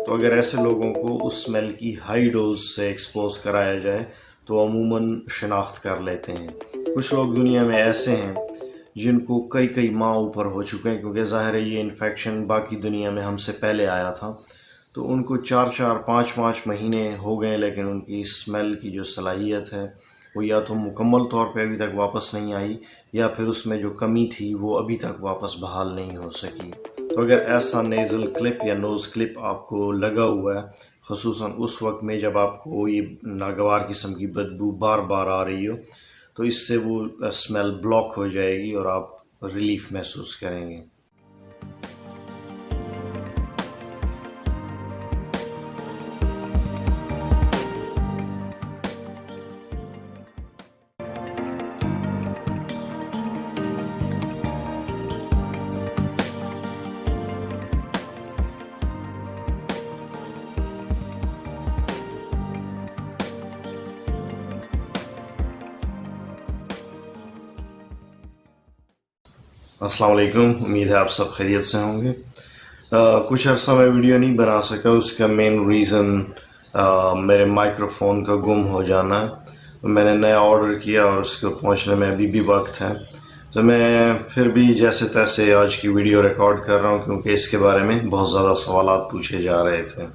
تو اگر ایسے لوگوں کو اس اسمیل کی ہائی ڈوز سے ایکسپوز کرایا جائے تو عموماً شناخت کر لیتے ہیں۔ کچھ لوگ دنیا میں ایسے ہیں جن کو کئی ماہ اوپر ہو چکے ہیں، کیونکہ ظاہر ہے یہ انفیکشن باقی دنیا میں ہم سے پہلے آیا تھا، تو ان کو 4-5 مہینے ہو گئے، لیکن ان کی اسمیل کی جو صلاحیت ہے وہ یا تو مکمل طور پہ ابھی تک واپس نہیں آئی، یا پھر اس میں جو کمی تھی وہ ابھی تک واپس بحال نہیں ہو سکی۔ تو اگر ایسا نیزل کلپ یا نوز کلپ آپ کو لگا ہوا ہے، خصوصاً اس وقت میں جب آپ کو یہ ناگوار قسم کی بدبو بار بار آ رہی ہو، تو اس سے وہ اسمیل بلاک ہو جائے گی اور آپ ریلیف محسوس کریں گے۔ السلام علیکم، امید ہے آپ سب خیریت سے ہوں گے۔ کچھ عرصہ میں ویڈیو نہیں بنا سکا، اس کا مین ریزن میرے مائکرو فون کا گم ہو جانا ہے۔ میں نے نیا آرڈر کیا اور اس کو پہنچنے میں ابھی بھی وقت ہے، تو میں پھر بھی جیسے تیسے آج کی ویڈیو ریکارڈ کر رہا ہوں، کیونکہ اس کے بارے میں بہت زیادہ سوالات پوچھے جا رہے تھے۔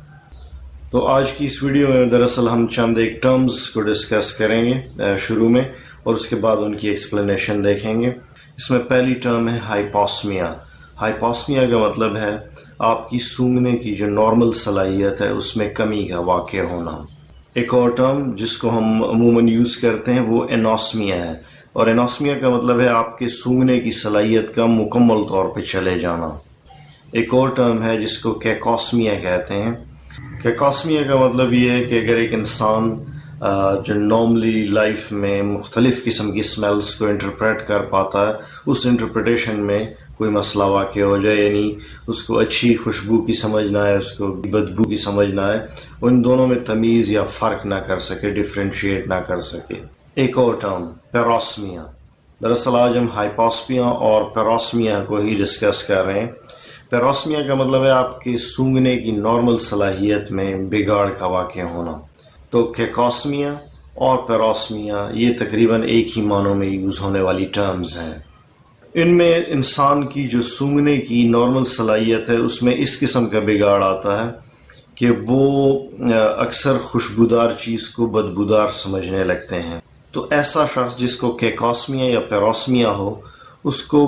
تو آج کی اس ویڈیو میں دراصل ہم چند ایک ٹرمز کو ڈسکس کریں گے شروع میں، اور اس کے بعد ان کی ایکسپلینیشن دیکھیں گے۔ اس میں پہلی ٹرم ہے ہائپوسمیا۔ ہائپوسمیا کا مطلب ہے آپ کی سونگھنے کی جو نارمل صلاحیت ہے اس میں کمی کا واقع ہونا۔ ایک اور ٹرم جس کو ہم عموماً یوز کرتے ہیں وہ انوسمیا ہے، اور انوسمیا کا مطلب ہے آپ کے سونگھنے کی صلاحیت کا مکمل طور پہ چلے جانا۔ ایک اور ٹرم ہے جس کو کیکوسمیا کہتے ہیں۔ کیکوسمیا کا مطلب یہ ہے کہ اگر ایک انسان جو نارملی لائف میں مختلف قسم کی سمیلز کو انٹرپریٹ کر پاتا ہے، اس انٹرپریٹیشن میں کوئی مسئلہ واقع ہو جائے، یعنی اس کو اچھی خوشبو کی سمجھ نہ آئے، اس کو بدبو کی سمجھ نہ آئے، ان دونوں میں تمیز یا فرق نہ کر سکے، ڈفرینشیٹ نہ کر سکے۔ ایک اور ٹرم پیروسمیا۔ دراصل آج ہم ہائپوسمیا اور پیروسمیا کو ہی ڈسکس کر رہے ہیں۔ پیروسمیا کا مطلب ہے آپ کے سونگھنے کی نارمل صلاحیت میں بگاڑ کا واقع ہونا۔ تو کیکوسمیا اور پیروسمیا یہ تقریباً ایک ہی معنوں میں یوز ہونے والی ٹرمز ہیں۔ ان میں انسان کی جو سونگھنے کی نارمل صلاحیت ہے اس میں اس قسم کا بگاڑ آتا ہے کہ وہ اکثر خوشبودار چیز کو بدبودار سمجھنے لگتے ہیں۔ تو ایسا شخص جس کو کیکوسمیا یا پیروسمیا ہو، اس کو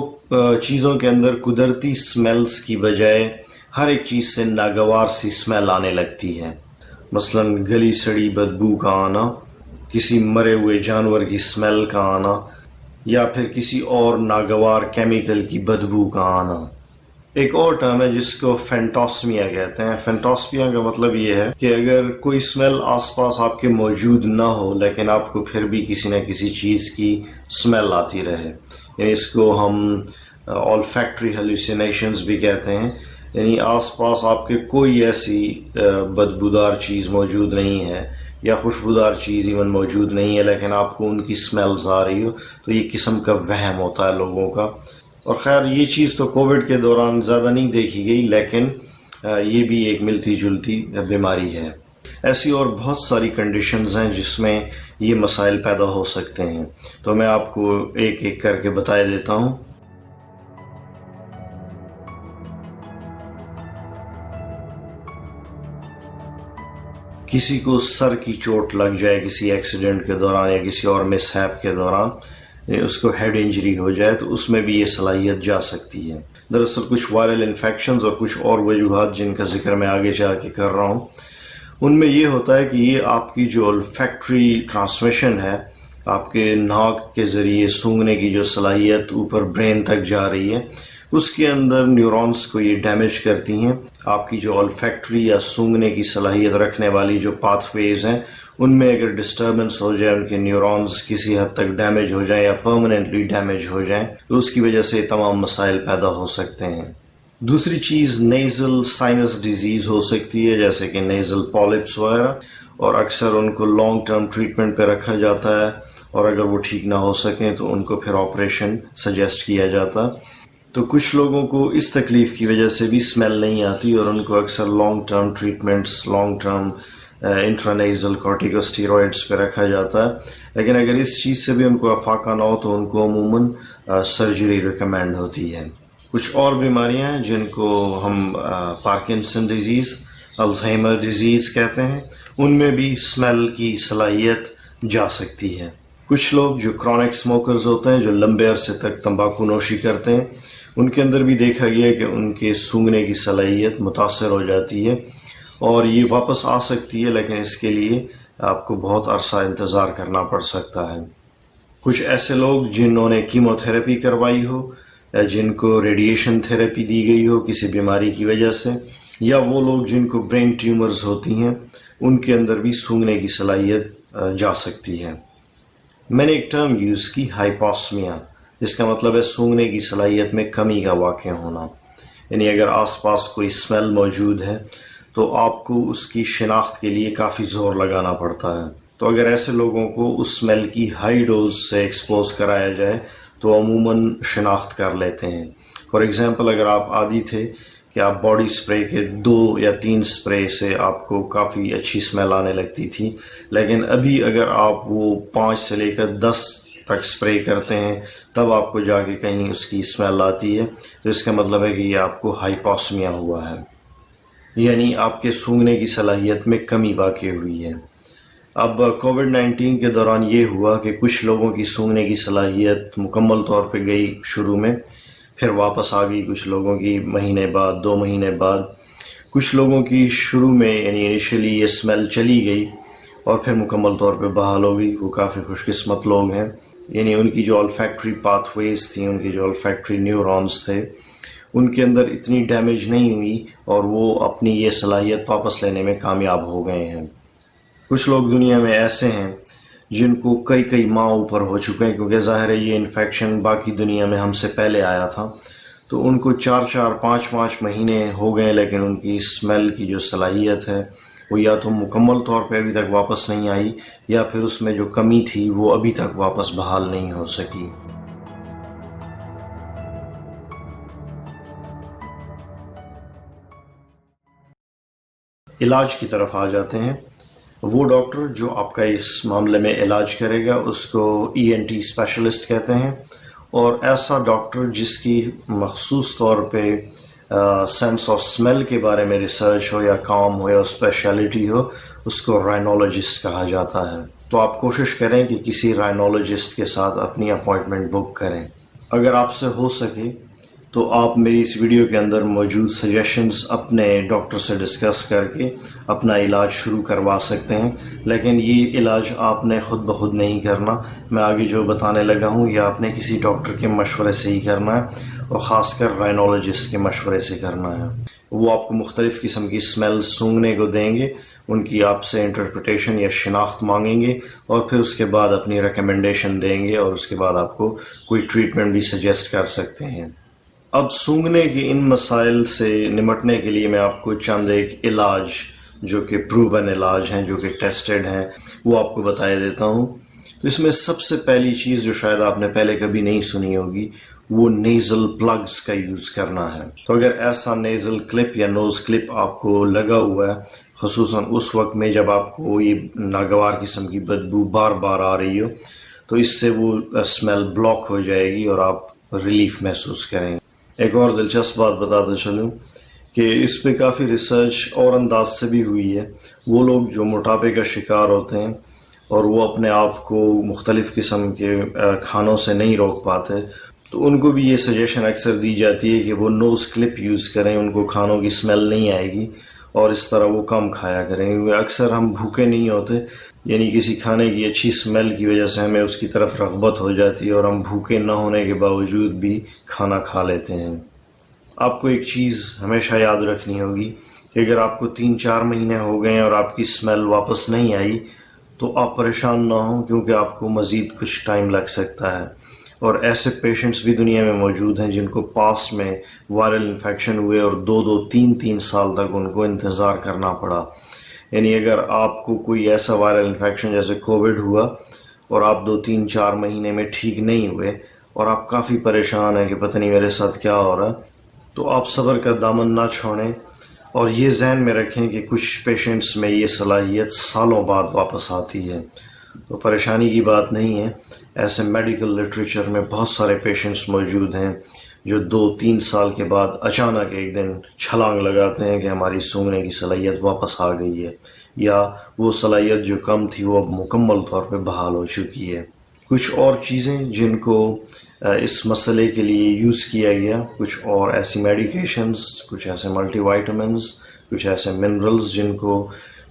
چیزوں کے اندر قدرتی سمیلز کی بجائے ہر ایک چیز سے ناگوار سی سمیل آنے لگتی ہے، مثلاً گلی سڑی بدبو کا آنا، کسی مرے ہوئے جانور کی سمیل کا آنا، یا پھر کسی اور ناگوار کیمیکل کی بدبو کا آنا۔ ایک اور ٹرم ہے جس کو فینٹوسمیا کہتے ہیں۔ فینٹوسمیا کا مطلب یہ ہے کہ اگر کوئی سمیل آس پاس آپ کے موجود نہ ہو، لیکن آپ کو پھر بھی کسی نہ کسی چیز کی سمیل آتی رہے، یعنی اس کو ہم olfactory hallucinations بھی کہتے ہیں، یعنی آس پاس آپ کے کوئی ایسی بدبودار چیز موجود نہیں ہے یا خوشبودار چیز ایون موجود نہیں ہے، لیکن آپ کو ان کی سمیلز آ رہی ہو، تو یہ قسم کا وہم ہوتا ہے لوگوں کا۔ اور خیر یہ چیز تو کووڈ کے دوران زیادہ نہیں دیکھی گئی، لیکن یہ بھی ایک ملتی جلتی بیماری ہے۔ ایسی اور بہت ساری کنڈیشنز ہیں جس میں یہ مسائل پیدا ہو سکتے ہیں، تو میں آپ کو ایک ایک کر کے بتا دیتا ہوں۔ کسی کو سر کی چوٹ لگ جائے کسی ایکسیڈنٹ کے دوران یا کسی اور مس ہیپ کے دوران، اس کو ہیڈ انجری ہو جائے، تو اس میں بھی یہ صلاحیت جا سکتی ہے۔ دراصل کچھ وائرل انفیکشنز اور کچھ اور وجوہات جن کا ذکر میں آگے جا کے کر رہا ہوں، ان میں یہ ہوتا ہے کہ یہ آپ کی جو olfactory ٹرانسمیشن ہے، آپ کے ناک کے ذریعے سونگھنے کی جو صلاحیت اوپر برین تک جا رہی ہے، اس کے اندر نیورونز کو یہ ڈیمیج کرتی ہیں۔ آپ کی جو olfactory یا سونگھنے کی صلاحیت رکھنے والی جو پاتھ ویز ہیں، ان میں اگر ڈسٹربنس ہو جائے، ان کے نیورونز کسی حد تک ڈیمیج ہو جائیں یا پرماننٹلی ڈیمیج ہو جائیں، تو اس کی وجہ سے تمام مسائل پیدا ہو سکتے ہیں۔ دوسری چیز نیزل سائنس ڈیزیز ہو سکتی ہے، جیسے کہ نیزل پالپس وغیرہ، اور اکثر ان کو لانگ ٹرم ٹریٹمنٹ پہ رکھا جاتا ہے، اور اگر وہ ٹھیک نہ ہو سکیں تو ان کو پھر آپریشن سجیسٹ کیا جاتا ہے۔ تو کچھ لوگوں کو اس تکلیف کی وجہ سے بھی اسمیل نہیں آتی اور ان کو اکثر long term treatments, long term intranasal corticosteroids پہ رکھا جاتا ہے. لیکن اگر اس چیز سے بھی ان کو افاقہ نہ ہو تو ان کو عموماً سرجری ریکمینڈ ہوتی ہے. کچھ اور بیماریاں ہیں جن کو ہم پارکنسن ڈیزیز، الزہائمر ڈیزیز کہتے ہیں، ان میں بھی اسمیل کی صلاحیت جا سکتی ہے. کچھ لوگ جو کرونک اسموکرز ہوتے ہیں، جو لمبے عرصے تک تمباکو نوشی کرتے ہیں، ان کے اندر بھی دیکھا گیا کہ ان کے سونگھنے کی صلاحیت متاثر ہو جاتی ہے اور یہ واپس آ سکتی ہے، لیکن اس کے لیے آپ کو بہت عرصہ انتظار کرنا پڑ سکتا ہے. کچھ ایسے لوگ جنہوں نے کیمو تھراپی کروائی ہو یا جن کو ریڈیشن تھراپی دی گئی ہو کسی بیماری کی وجہ سے، یا وہ لوگ جن کو برین ٹیومرز ہوتی ہیں، ان کے اندر بھی سونگھنے کی صلاحیت جا سکتی ہے. میں نے ایک ٹرم یوز کی، ہائپوسمیا، جس کا مطلب ہے سونگھنے کی صلاحیت میں کمی کا واقع ہونا. یعنی اگر آس پاس کوئی اسمیل موجود ہے تو آپ کو اس کی شناخت کے لیے کافی زور لگانا پڑتا ہے. تو اگر ایسے لوگوں کو اس اسمیل کی ہائی ڈوز سے ایکسپوز کرایا جائے تو عموماً شناخت کر لیتے ہیں. فار ایگزامپل، اگر آپ عادی تھے کہ آپ باڈی اسپرے کے 2 یا 3 اسپرے سے آپ کو کافی اچھی اسمیل آنے لگتی تھی، لیکن ابھی اگر آپ وہ 5 سے لے کر 10 تک اسپرے کرتے ہیں تب آپ کو جا کے کہیں اس کی اسمیل آتی ہے، تو اس کا مطلب ہے کہ یہ آپ کو ہائپوسمیا ہوا ہے، یعنی آپ کے سونگھنے کی صلاحیت میں کمی واقع ہوئی ہے. اب کووڈ-19 کے دوران یہ ہوا کہ کچھ لوگوں کی سونگھنے کی صلاحیت مکمل طور پہ گئی شروع میں، پھر واپس آ گئی کچھ لوگوں کی مہینے بعد، 2 مہینے بعد. کچھ لوگوں کی شروع میں یعنی انیشلی یہ اسمیل چلی گئی اور پھر مکمل طور پہ بحال ہو گئی. وہ کافی خوش قسمت لوگ ہیں، یعنی ان کی جو الفیکٹری پاتھ ویز تھیں، ان کی جو الفیکٹری نیورونز تھے، ان کے اندر اتنی ڈیمیج نہیں ہوئی اور وہ اپنی یہ صلاحیت واپس لینے میں کامیاب ہو گئے ہیں. کچھ لوگ دنیا میں ایسے ہیں جن کو کئی ماہ اوپر ہو چکے ہیں، کیونکہ ظاہر ہے یہ انفیکشن باقی دنیا میں ہم سے پہلے آیا تھا، تو ان کو 4-5 مہینے ہو گئے، لیکن ان کی اسمیل کی جو صلاحیت ہے وہ یا تو مکمل طور پہ ابھی تک واپس نہیں آئی یا پھر اس میں جو کمی تھی وہ ابھی تک واپس بحال نہیں ہو سکی. علاج کی طرف آ جاتے ہیں. وہ ڈاکٹر جو آپ کا اس معاملے میں علاج کرے گا اس کو ENT اسپیشلسٹ کہتے ہیں، اور ایسا ڈاکٹر جس کی مخصوص طور پہ سینس آف اسمیل کے بارے میں ریسرچ ہو یا کام ہو یا اسپیشلٹی ہو، اس کو رائنولوجسٹ کہا جاتا ہے. تو آپ کوشش کریں کہ کسی رائنولوجسٹ کے ساتھ اپنی اپوائنٹمنٹ بک کریں. اگر آپ سے ہو سکے تو آپ میری اس ویڈیو کے اندر موجود سجیشنز اپنے ڈاکٹر سے ڈسکس کر کے اپنا علاج شروع کروا سکتے ہیں، لیکن یہ علاج آپ نے خود بخود نہیں کرنا. میں آگے جو بتانے لگا ہوں یہ آپ نے کسی ڈاکٹر کے مشورے سے ہی کرنا ہے، اور خاص کر رائنولوجسٹ کے مشورے سے کرنا ہے. وہ آپ کو مختلف قسم کی اسمیل سونگھنے کو دیں گے، ان کی آپ سے انٹرپریٹیشن یا شناخت مانگیں گے، اور پھر اس کے بعد اپنی ریکمنڈیشن دیں گے، اور اس کے بعد آپ کو کوئی ٹریٹمنٹ بھی سجیسٹ کر سکتے ہیں. اب سونگھنے کے ان مسائل سے نمٹنے کے لیے میں آپ کو چند ایک علاج جو کہ پروون علاج ہیں، جو کہ ٹیسٹڈ ہیں، وہ آپ کو بتا دیتا ہوں. تو اس میں سب سے پہلی چیز جو شاید آپ نے پہلے کبھی نہیں سنی ہوگی، وہ نیزل پلگز کا یوز کرنا ہے. تو اگر ایسا نیزل کلپ یا نوز کلپ آپ کو لگا ہوا ہے، خصوصاً اس وقت میں جب آپ کو یہ ناگوار قسم کی بدبو بار بار آ رہی ہو، تو اس سے وہ اسمیل بلاک ہو جائے گی اور آپ ریلیف محسوس کریں گے. ایک اور دلچسپ بات بتاتا چلوں کہ اس پہ کافی ریسرچ اور انداز سے بھی ہوئی ہے. وہ لوگ جو موٹاپے کا شکار ہوتے ہیں اور وہ اپنے آپ کو مختلف قسم کے کھانوں سے نہیں روک پاتے، تو ان کو بھی یہ سجیشن اکثر دی جاتی ہے کہ وہ نوز کلپ یوز کریں، ان کو کھانوں کی اسمیل نہیں آئے گی، اور اس طرح وہ کم کھایا کریں. کیونکہ اکثر ہم بھوکے نہیں ہوتے، یعنی کسی کھانے کی اچھی اسمیل کی وجہ سے ہمیں اس کی طرف رغبت ہو جاتی ہے اور ہم بھوکے نہ ہونے کے باوجود بھی کھانا کھا لیتے ہیں. آپ کو ایک چیز ہمیشہ یاد رکھنی ہوگی کہ اگر آپ کو 3-4 مہینے ہو گئے ہیں اور آپ کی اسمیل واپس نہیں آئی تو آپ پریشان نہ ہوں، کیونکہ آپ کو مزید کچھ ٹائم لگ سکتا ہے. اور ایسے پیشنٹس بھی دنیا میں موجود ہیں جن کو پاسٹ میں وائرل انفیکشن ہوئے اور 2-3 سال تک ان کو انتظار کرنا پڑا. یعنی اگر آپ کو کوئی ایسا وائرل انفیکشن جیسے کووڈ ہوا اور آپ 2-3-4 مہینے میں ٹھیک نہیں ہوئے اور آپ کافی پریشان ہیں کہ پتہ نہیں میرے ساتھ کیا ہو رہا ہے، تو آپ صبر کا دامن نہ چھوڑیں اور یہ ذہن میں رکھیں کہ کچھ پیشنٹس میں یہ صلاحیت سالوں بعد واپس آتی ہے، تو پریشانی کی بات نہیں ہے۔ ایسے میڈیکل لٹریچر میں بہت سارے پیشنٹس موجود ہیں جو 2-3 سال کے بعد اچانک ایک دن چھلانگ لگاتے ہیں کہ ہماری سونگنے کی صلاحیت واپس آ گئی ہے، یا وہ صلاحیت جو کم تھی وہ اب مکمل طور پہ بحال ہو چکی ہے۔ کچھ اور چیزیں جن کو اس مسئلے کے لیے یوز کیا گیا، کچھ اور ایسی میڈیکیشنز، کچھ ایسے ملٹی وائٹامنز، کچھ ایسے منرلز جن کو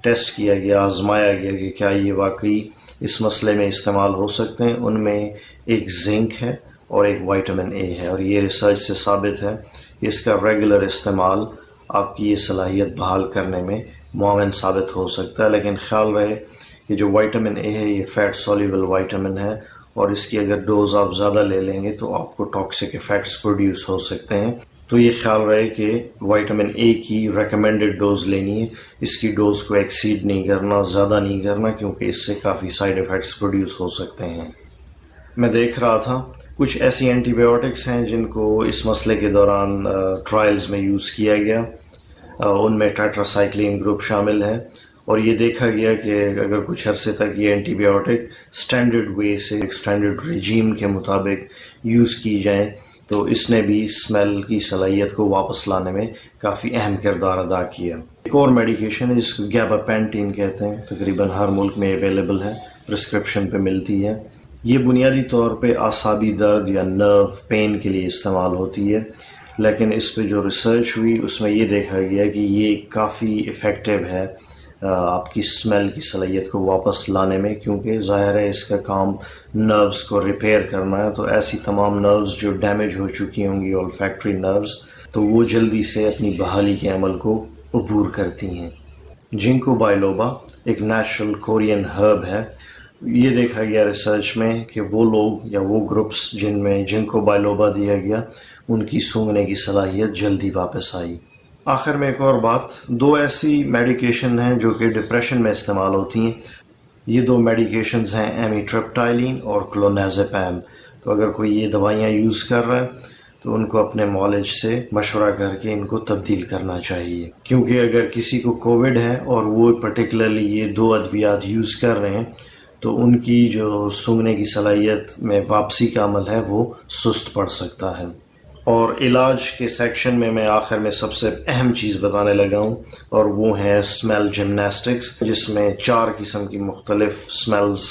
ٹیسٹ کیا گیا، آزمایا گیا کہ کیا یہ واقعی اس مسئلے میں استعمال ہو سکتے ہیں۔ ان میں ایک زنک ہے اور ایک وائٹامن اے ہے، اور یہ ریسرچ سے ثابت ہے کہ اس کا ریگولر استعمال آپ کی یہ صلاحیت بحال کرنے میں معاون ثابت ہو سکتا ہے۔ لیکن خیال رہے کہ جو وائٹامن اے ہے یہ فیٹ سولیبل وائٹامن ہے، اور اس کی اگر ڈوز آپ زیادہ لے لیں گے تو آپ کو ٹاکسک ایفیکٹس پروڈیوس ہو سکتے ہیں۔ تو یہ خیال رہے کہ وائٹامن اے کی ریکمینڈڈ ڈوز لینی ہے، اس کی ڈوز کو ایکسیڈ نہیں کرنا، زیادہ نہیں کرنا، کیونکہ اس سے کافی سائیڈ ایفیکٹس پروڈیوس ہو سکتے ہیں۔ میں دیکھ رہا تھا کچھ ایسی اینٹی بایوٹکس ہیں جن کو اس مسئلے کے دوران ٹرائلز میں یوز کیا گیا، ان میں ٹیٹراسائکلین گروپ شامل ہے، اور یہ دیکھا گیا کہ اگر کچھ عرصے تک یہ اینٹی بایوٹک سٹینڈرڈ وے سے، ایک سٹینڈرڈ ریجیم کے مطابق یوز کی جائیں تو اس نے بھی اسمیل کی صلاحیت کو واپس لانے میں کافی اہم کردار ادا کیا۔ ایک اور میڈیکیشن ہے جس کو گیباپینٹین کہتے ہیں، تقریباً ہر ملک میں اویلیبل ہے، پرسکرپشن پہ ملتی ہے۔ یہ بنیادی طور پہ اعصابی درد یا نرو پین کے لیے استعمال ہوتی ہے، لیکن اس پہ جو ریسرچ ہوئی اس میں یہ دیکھا گیا کہ یہ کافی افیکٹو ہے آپ کی اسمیل کی صلاحیت کو واپس لانے میں، کیونکہ ظاہر ہے اس کا کام نروز کو ریپیئر کرنا ہے، تو ایسی تمام نروز جو ڈیمیج ہو چکی ہوں گی، olfactory نروز، تو وہ جلدی سے اپنی بحالی کے عمل کو عبور کرتی ہیں۔ جنکو بائلوبا ایک نیچرل کورین ہرب ہے۔ یہ دیکھا گیا ریسرچ میں کہ وہ لوگ یا وہ گروپس جن میں جنکو بائلوبا دیا گیا ان کی سونگنے کی صلاحیت جلدی واپس آئی۔ آخر میں ایک اور بات، 2 ایسی میڈیکیشن ہیں جو کہ ڈپریشن میں استعمال ہوتی ہیں۔ یہ 2 میڈیکیشنز ہیں ایمیٹرپٹائلین اور کلونازیپام۔ تو اگر کوئی یہ دوائیاں یوز کر رہا ہے تو ان کو اپنے معالج سے مشورہ کر کے ان کو تبدیل کرنا چاہیے، کیونکہ اگر کسی کو کووڈ ہے اور وہ پرٹیکولرلی یہ 2 ادویات یوز کر رہے ہیں تو ان کی جو سونگنے کی صلاحیت میں واپسی کا عمل ہے وہ سست پڑ سکتا ہے۔ اور علاج کے سیکشن میں میں آخر میں سب سے اہم چیز بتانے لگا ہوں، اور وہ ہیں اسمیل جمناسٹکس، جس میں 4 قسم کی مختلف اسمیلز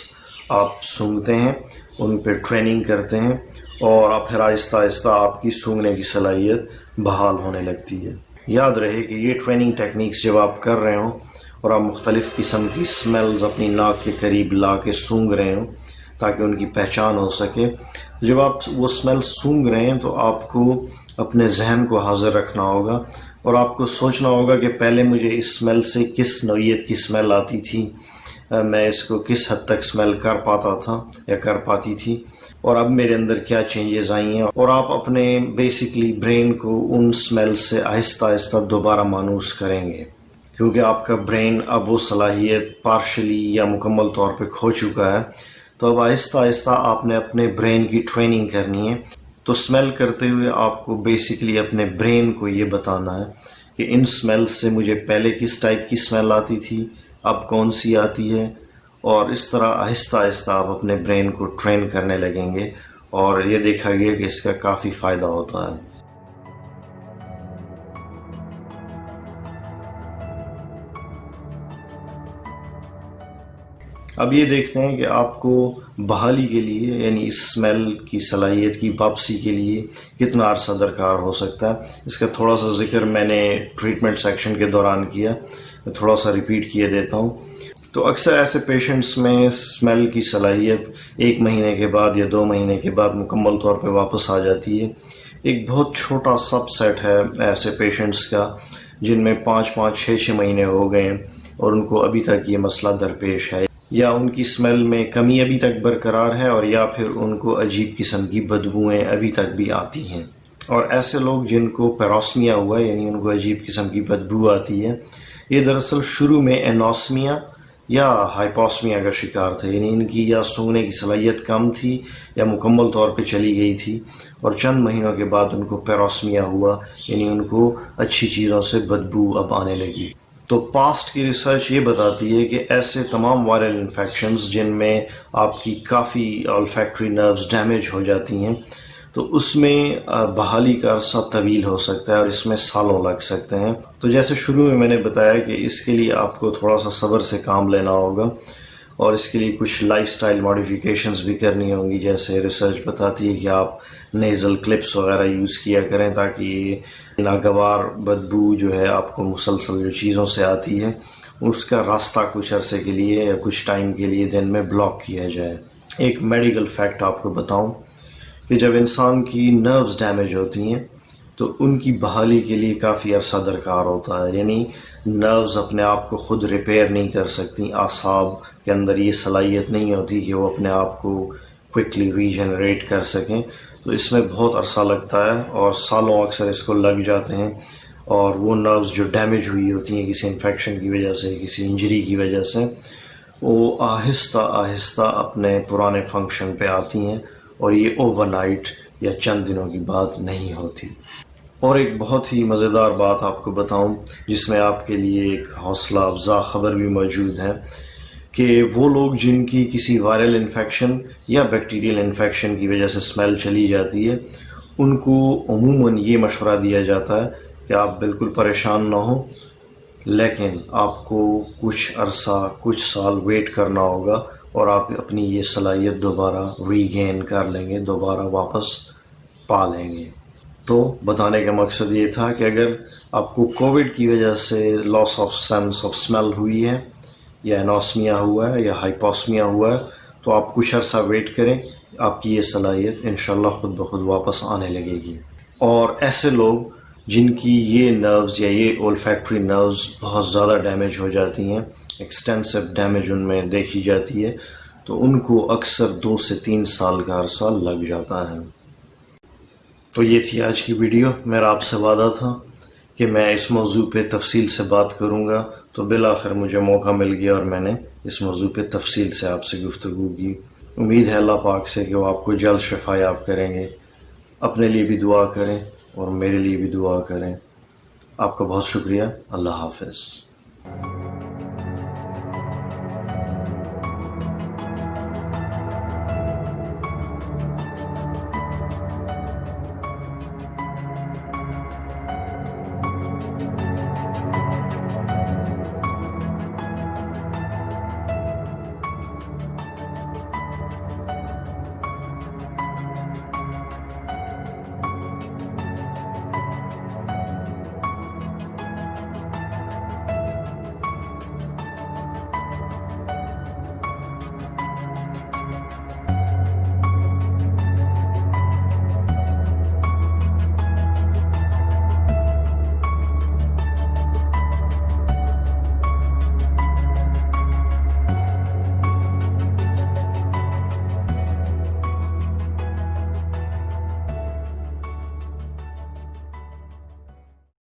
آپ سونگتے ہیں، ان پہ ٹریننگ کرتے ہیں، اور آپ پھر آہستہ آہستہ آپ کی سونگنے کی صلاحیت بحال ہونے لگتی ہے۔ یاد رہے کہ یہ ٹریننگ ٹیکنیکس جب آپ کر رہے ہوں اور آپ مختلف قسم کی اسمیلز اپنی ناک کے قریب لا کے سونگ رہے ہوں تاکہ ان کی پہچان ہو سکے، جب آپ وہ اسمیل سونگ رہے ہیں تو آپ کو اپنے ذہن کو حاضر رکھنا ہوگا، اور آپ کو سوچنا ہوگا کہ پہلے مجھے اس اسمیل سے کس نوعیت کی اسمیل آتی تھی، میں اس کو کس حد تک اسمیل کر پاتا تھا یا کر پاتی تھی، اور اب میرے اندر کیا چینجز آئی ہیں، اور آپ اپنے بیسکلی برین کو ان اسمیل سے آہستہ آہستہ دوبارہ مانوس کریں گے، کیونکہ آپ کا برین اب وہ صلاحیت پارشلی یا مکمل طور پہ کھو چکا ہے۔ تو اب آہستہ آہستہ آپ نے اپنے برین کی ٹریننگ کرنی ہے۔ تو اسمیل کرتے ہوئے آپ کو بیسکلی اپنے برین کو یہ بتانا ہے کہ ان اسمیل سے مجھے پہلے کس ٹائپ کی اسمیل آتی تھی، اب کون سی آتی ہے، اور اس طرح آہستہ آہستہ آپ اپنے برین کو ٹرین کرنے لگیں گے، اور یہ دیکھا گیا کہ اس کا کافی فائدہ ہوتا ہے۔ اب یہ دیکھتے ہیں کہ آپ کو بحالی کے لیے، یعنی اس اسمیل کی صلاحیت کی واپسی کے لیے کتنا عرصہ درکار ہو سکتا ہے۔ اس کا تھوڑا سا ذکر میں نے ٹریٹمنٹ سیکشن کے دوران کیا، میں تھوڑا سا ریپیٹ کیے دیتا ہوں۔ تو اکثر ایسے پیشنٹس میں اسمیل کی صلاحیت 1 مہینے کے بعد یا 2 مہینے کے بعد مکمل طور پہ واپس آ جاتی ہے۔ ایک بہت چھوٹا سب سیٹ ہے ایسے پیشنٹس کا جن میں 5 6 مہینے ہو گئے ہیں اور ان کو ابھی تک یہ مسئلہ درپیش ہے، یا ان کی اسمیل میں کمی ابھی تک برقرار ہے، اور یا پھر ان کو عجیب قسم کی بدبوئیں ابھی تک بھی آتی ہیں۔ اور ایسے لوگ جن کو پیروسمیا ہوا ہے، یعنی ان کو عجیب قسم کی بدبو آتی ہے، یہ دراصل شروع میں اینوسمیا یا ہائپوسمیا کا شکار تھے، یعنی ان کی یا سونگنے کی صلاحیت کم تھی یا مکمل طور پہ چلی گئی تھی، اور چند مہینوں کے بعد ان کو پیروسمیا ہوا، یعنی ان کو اچھی چیزوں سے بدبو اب آنے لگی۔ تو پاسٹ کی ریسرچ یہ بتاتی ہے کہ ایسے تمام وائرل انفیکشنز جن میں آپ کی کافی olfactory نروز ڈیمیج ہو جاتی ہیں، تو اس میں بحالی کا عرصہ طویل ہو سکتا ہے اور اس میں سالوں لگ سکتے ہیں۔ تو جیسے شروع میں نے بتایا کہ اس کے لیے آپ کو تھوڑا سا صبر سے کام لینا ہوگا، اور اس کے لیے کچھ لائف سٹائل ماڈیفیکیشنز بھی کرنی ہوں گی، جیسے ریسرچ بتاتی ہے کہ آپ نیزل کلپس وغیرہ یوز کیا کریں، تاکہ ناگوار بدبو جو ہے آپ کو مسلسل جو چیزوں سے آتی ہے اس کا راستہ کچھ عرصے کے لیے یا کچھ ٹائم کے لیے دن میں بلاک کیا جائے۔ ایک میڈیکل فیکٹ آپ کو بتاؤں کہ جب انسان کی نروز ڈیمیج ہوتی ہیں تو ان کی بحالی کے لیے کافی عرصہ درکار ہوتا ہے، یعنی نروز اپنے آپ کو خود ریپیئر نہیں کر سکتی، اعصاب کے اندر یہ صلاحیت نہیں ہوتی کہ وہ اپنے آپ کو کوئکلی ریجنریٹ کر سکیں، تو اس میں بہت عرصہ لگتا ہے اور سالوں اکثر اس کو لگ جاتے ہیں، اور وہ نروز جو ڈیمیج ہوئی ہوتی ہیں کسی انفیکشن کی وجہ سے، کسی انجری کی وجہ سے، وہ آہستہ آہستہ اپنے پرانے فنکشن پہ آتی ہیں، اور یہ اوور نائٹ یا چند دنوں کی بات نہیں ہوتی۔ اور ایک بہت ہی مزیدار بات آپ کو بتاؤں جس میں آپ کے لیے ایک حوصلہ افزا خبر بھی موجود ہے، کہ وہ لوگ جن کی کسی وائرل انفیکشن یا بیکٹیریل انفیکشن کی وجہ سے اسمیل چلی جاتی ہے، ان کو عموماً یہ مشورہ دیا جاتا ہے کہ آپ بالکل پریشان نہ ہوں، لیکن آپ کو کچھ عرصہ کچھ سال ویٹ کرنا ہوگا اور آپ اپنی یہ صلاحیت دوبارہ ریگین کر لیں گے، دوبارہ واپس پا لیں گے۔ تو بتانے کا مقصد یہ تھا کہ اگر آپ کو کووڈ کی وجہ سے لاس آف سینس آف اسمیل ہوئی ہے، یا انوسمیا ہوا ہے، یا ہائپوسمیا ہوا ہے، تو آپ کچھ عرصہ ویٹ کریں، آپ کی یہ صلاحیت انشاءاللہ خود بخود واپس آنے لگے گی۔ اور ایسے لوگ جن کی یہ نروز یا یہ olfactory نروز بہت زیادہ ڈیمیج ہو جاتی ہیں، ایکسٹینسو ڈیمیج ان میں دیکھی جاتی ہے، تو ان کو اکثر 2 سے 3 سال کا عرصہ لگ جاتا ہے۔ تو یہ تھی آج کی ویڈیو۔ میرا آپ سے وعدہ تھا کہ میں اس موضوع پہ تفصیل سے بات کروں گا، تو بالآخر مجھے موقع مل گیا اور میں نے اس موضوع پہ تفصیل سے آپ سے گفتگو کی۔ امید ہے اللہ پاک سے کہ وہ آپ کو جلد شفا یاب کریں گے۔ اپنے لیے بھی دعا کریں اور میرے لیے بھی دعا کریں۔ آپ کا بہت شکریہ۔ اللہ حافظ۔